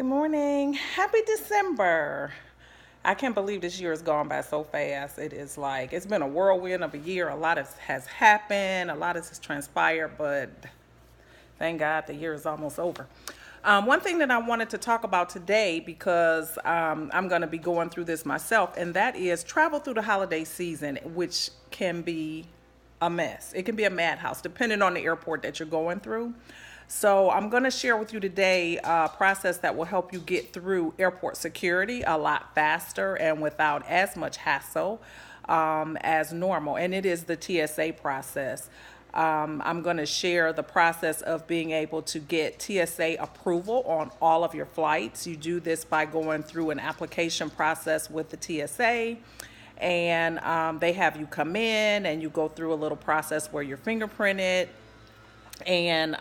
Good morning. Happy December. I can't believe this year has gone by so fast. It is like it's been a whirlwind of a year. A lot has happened, a lot has transpired, but thank God the year is almost over. One thing that I wanted to talk about today, because I'm going to be going through this myself, and that is travel through the holiday season, which can be a mess. It can be a madhouse, depending on the airport that you're going through. So I'm going to share with you today a process that will help you get through airport security a lot faster and without as much hassle as normal. And it is the TSA process. I'm going to share the process of being able to get TSA approval on all of your flights. You do this by going through an application process with the TSA, and they have you come in and you go through a little process where you're fingerprinted, and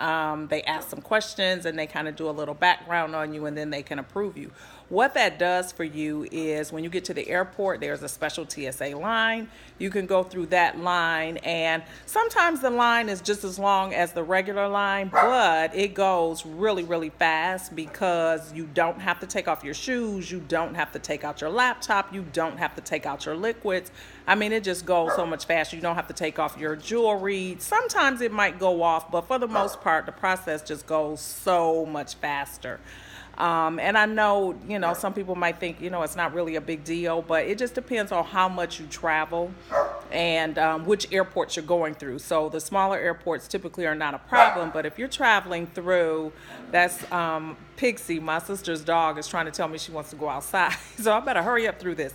they ask some questions and they kind of do a little background on you, and then they can approve you. What that does for you is when you get to the airport, there's a special TSA line. You can go through that line, and sometimes the line is just as long as the regular line, but it goes really, really fast because you don't have to take off your shoes, you don't have to take out your laptop, you don't have to take out your liquids. I mean, it just goes so much faster. You don't have to take off your jewelry. Sometimes it might go off, but for the most part, the process just goes so much faster. And I know, some people might think, it's not really a big deal, but it just depends on how much you travel and which airports you're going through. So the smaller airports typically are not a problem, but if you're traveling through, that's Pixie, my sister's dog, is trying to tell me she wants to go outside. So I better hurry up through this.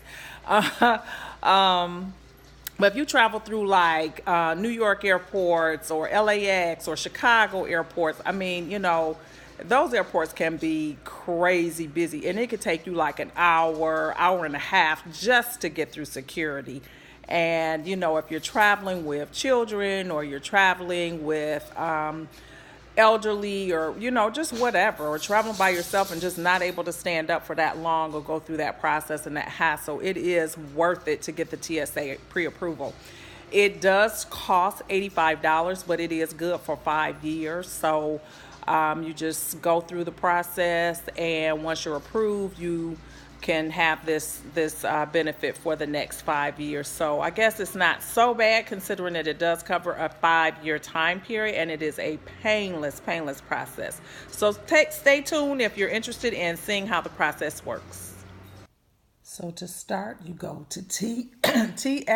But if you travel through like New York airports or LAX or Chicago airports, I mean, those airports can be crazy busy, and it could take you like an hour and a half just to get through security. And, if you're traveling with children or you're traveling with elderly, or just whatever, or traveling by yourself and just not able to stand up for that long or go through that process and that hassle, it is worth it to get the TSA pre-approval. It does cost $85, but it is good for 5 years. So you just go through the process, and once you're approved, you can have this benefit for the next 5 years. So I guess it's not so bad, considering that it does cover a 5-year time period, and it is a painless process. So stay tuned if you're interested in seeing how the process works. So to start, you go to tsa.gov,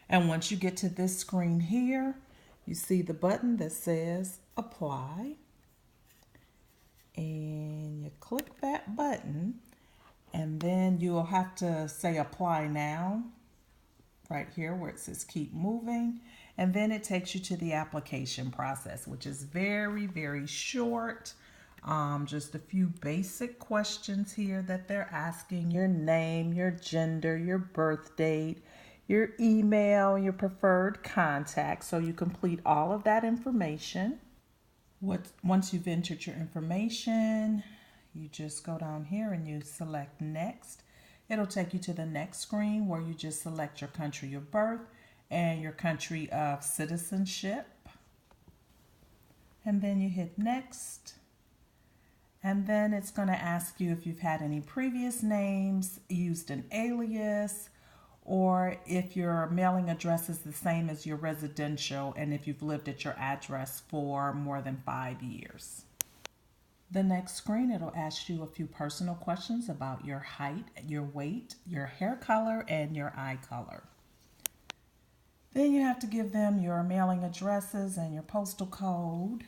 and once you get to this screen here, you see the button that says apply, and you click that button, and then you'll have to say apply now right here where it says keep moving, and then it takes you to the application process, which is very, very short. Just a few basic questions here that they're asking: your name, your gender, your birth date, your email, your preferred contact. So you complete all of that information. Once you've entered your information, you just go down here and you select next. It'll take you to the next screen where you just select your country of birth and your country of citizenship. And then you hit next. And then it's going to ask you if you've had any previous names, used an alias, or if your mailing address is the same as your residential, and if you've lived at your address for more than 5 years. The next screen, it'll ask you a few personal questions about your height, your weight, your hair color, and your eye color. Then you have to give them your mailing addresses and your postal code.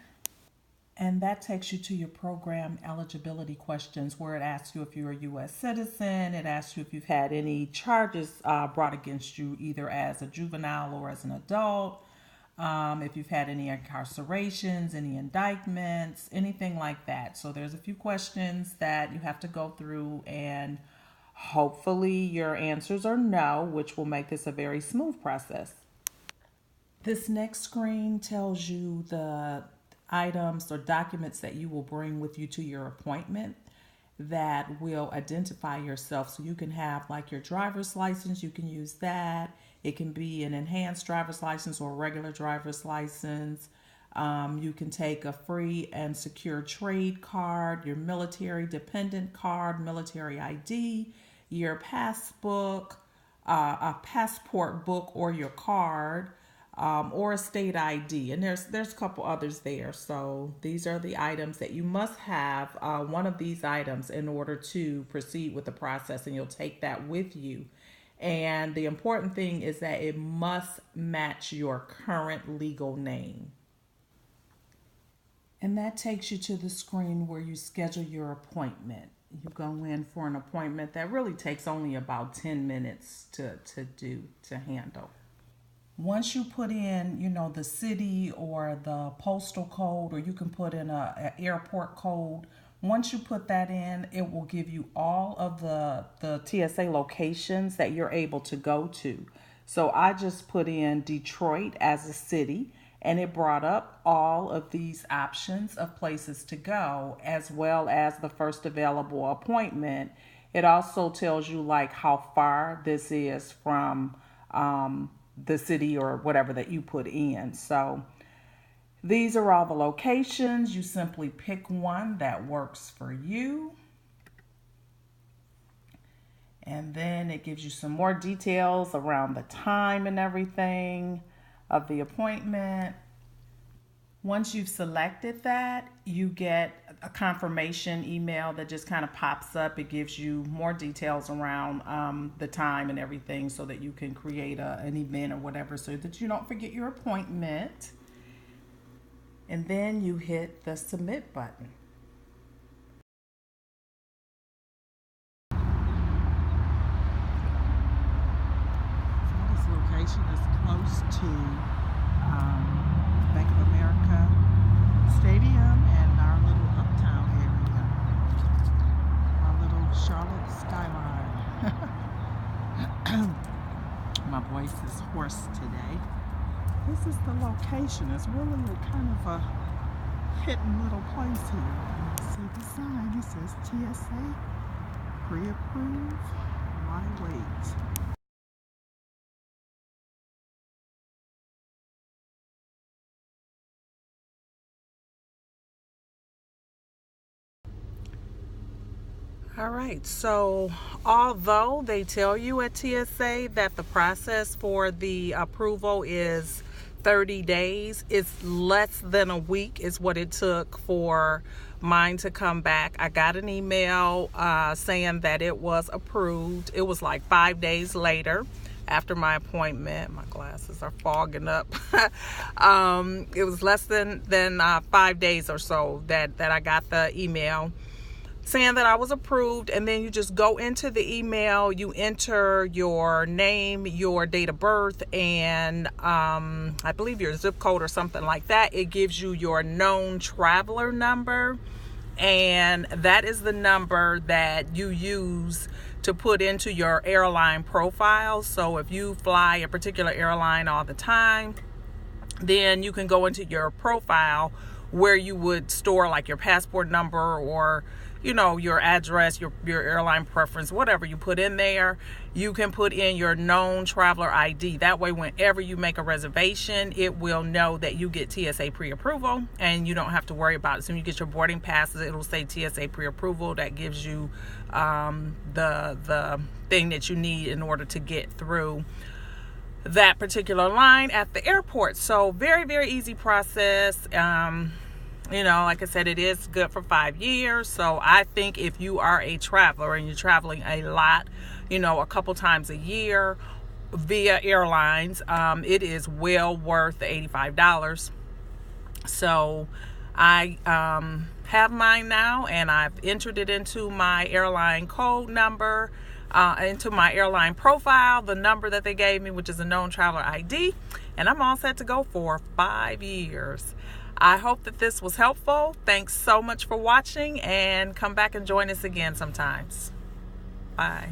And that takes you to your program eligibility questions, where it asks you if you're a U.S. citizen. It asks you if you've had any charges brought against you, either as a juvenile or as an adult. If you've had any incarcerations, any indictments, anything like that. So there's a few questions that you have to go through, and hopefully your answers are no, which will make this a very smooth process. This next screen tells you the items or documents that you will bring with you to your appointment that will identify yourself. So you can have like your driver's license, you can use that. It can be an enhanced driver's license or a regular driver's license. You can take a free and secure trade card, your military dependent card, military ID, your passbook, a passport book or your card, or a state ID. And there's a couple others there. So these are the items that you must have, one of these items in order to proceed with the process, and you'll take that with you. And the important thing is that it must match your current legal name. And that takes you to the screen where you schedule your appointment. You go in for an appointment that really takes only about 10 minutes to handle. Once you put in, the city or the postal code, or you can put in a airport code. Once you put that in, it will give you all of the TSA locations that you're able to go to. So I just put in Detroit as a city, and it brought up all of these options of places to go, as well as the first available appointment. It also tells you like how far this is from the city or whatever that you put in. So these are all the locations. You simply pick one that works for you. And then it gives you some more details around the time and everything of the appointment. Once you've selected that, you get a confirmation email that just kind of pops up. It gives you more details around the time and everything, so that you can create an event or whatever, so that you don't forget your appointment. And then you hit the submit button. This location is close to Bank of America Stadium and our little uptown area, our little Charlotte skyline. My voice is hoarse today. This is the location. It's really kind of a hidden little place here. See the sign. It says TSA pre-approved. Why wait? All right, so although they tell you at TSA that the process for the approval is 30 days, it's less than a week is what it took for mine to come back. I got an email saying that it was approved. It was like 5 days later after my appointment. My glasses are fogging up. It was less than 5 days or so that I got the email saying that I was approved. And then you just go into the email, you enter your name, your date of birth, and I believe your zip code or something like that. It gives you your known traveler number, and that is the number that you use to put into your airline profile. So if you fly a particular airline all the time, then you can go into your profile where you would store like your passport number, or your address, your airline preference, whatever you put in there. You can put in your known traveler ID. That way, whenever you make a reservation, it will know that you get TSA pre-approval, and you don't have to worry about it. So when you get your boarding passes, it'll say TSA pre-approval. That gives you the thing that you need in order to get through that particular line at the airport. So very, very easy process. Like I said, it is good for 5 years. So I think if you are a traveler and you're traveling a lot, a couple times a year via airlines, it is well worth the $85. So I have mine now, and I've entered it into my airline code number, into my airline profile, the number that they gave me, which is a known traveler ID, and I'm all set to go for 5 years. I hope that this was helpful. Thanks so much for watching, and come back and join us again sometimes. Bye.